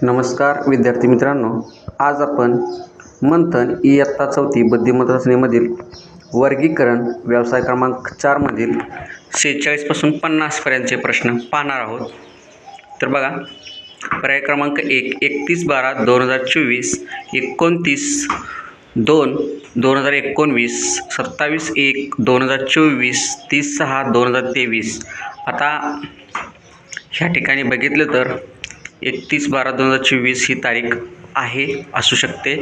नमस्कार विद्यार्थी मित्रांनो, आज आपण मंथन इयत्ता 4 बुद्धिमत्ता चाचणीमधील वर्गीकरण व्यवसाय क्रमांक 4 मधील 46 पासून 50 पर्यंतचे प्रश्न पाहणार आहोत. तर बघा, पर्याय क्रमांक 1 31/12/2024, 29/2/2019, 27/1/2024, 30/6/2023. आता ह्या ठिकाणी बघितलं तर 31/12/2024 ही तारीख आहे, असू शकते.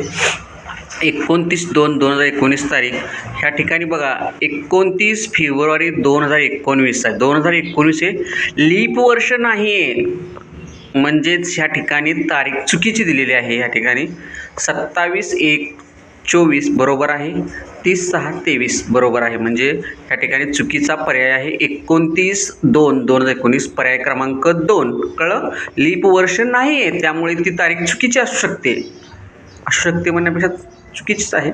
29/2/2019 तारीख ह्या ठिकाणी बघा 29 फेब्रुवारी 2019 आहे. 2019 हे लीप वर्ष नाही आहे, म्हणजेच ह्या ठिकाणी तारीख चुकीची दिलेली आहे. ह्या ठिकाणी 27/1/24 बरोबर आहे, 30/6/23 बरोबर आहे. म्हणजे ह्या ठिकाणी चुकीचा पर्याय आहे 29/2/2019, पर्याय क्रमांक 2. कळलं? लीप वर्ष नाही आहे, त्यामुळे ती तारीख चुकीची असू शकते म्हणण्यापेक्षा चुकीचीच आहे.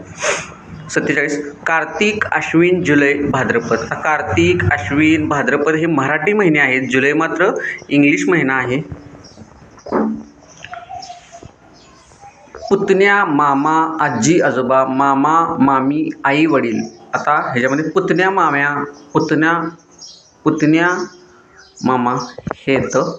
47 कार्तिक, अश्विन, जुलै, भाद्रपद. आता कार्तिक, अश्विन, भाद्रपद हे मराठी महिने आहेत, जुलै मात्र इंग्लिश महिना आहे. पुतण्या, मामा, आजी आजोबा, मामा मामी, आई वडील. आता ह्याच्यामध्ये पुतण्या मामा हे येतं.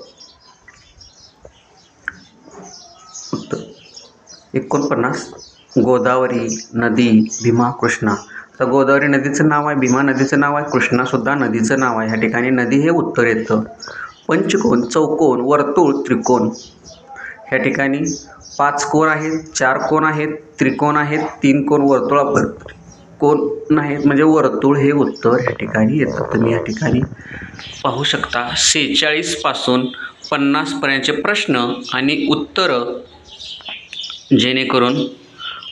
49 गोदावरी नदी, भीमा, कृष्णा. तर गोदावरी नदीचं नाव आहे, भीमा नदीचं नाव आहे, कृष्णासुद्धा नदीचं नाव आहे. ह्या ठिकाणी नदी हे उत्तर येतं. पंचकोन, चौकोन, वर्तुळ, त्रिकोण. ह्या ठिकाणी 5 कोन आहेत, 4 कोन आहेत, त्रिकोण आहेत, 3 कोन, वर्तुळाकार कोन आहेत, म्हणजे वर्तुळ हे उत्तर ह्या ठिकाणी येतं. तुम्ही या ठिकाणी पाहू शकता 46 पासून 50 पर्यंतचे प्रश्न आणि उत्तरं, जेणेकरून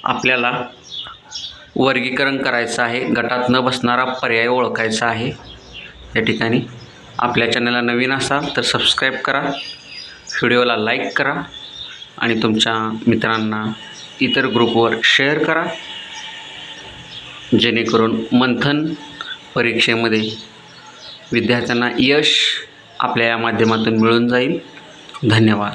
आपल्याला वर्गीकरण करायचं आहे, गटात न बसणारा पर्याय ओळखायचा आहे. या ठिकाणी आपल्या चॅनलला नवीन असाल तर सबस्क्राईब करा, व्हिडिओला लाईक करा आणि तुमच्या मित्रांना इतर ग्रुपवर शेअर करा, जेणेकरून मंथन परीक्षेमध्ये विद्यार्थ्यांना यश आपल्या या माध्यमातून मिळून जाईल. धन्यवाद.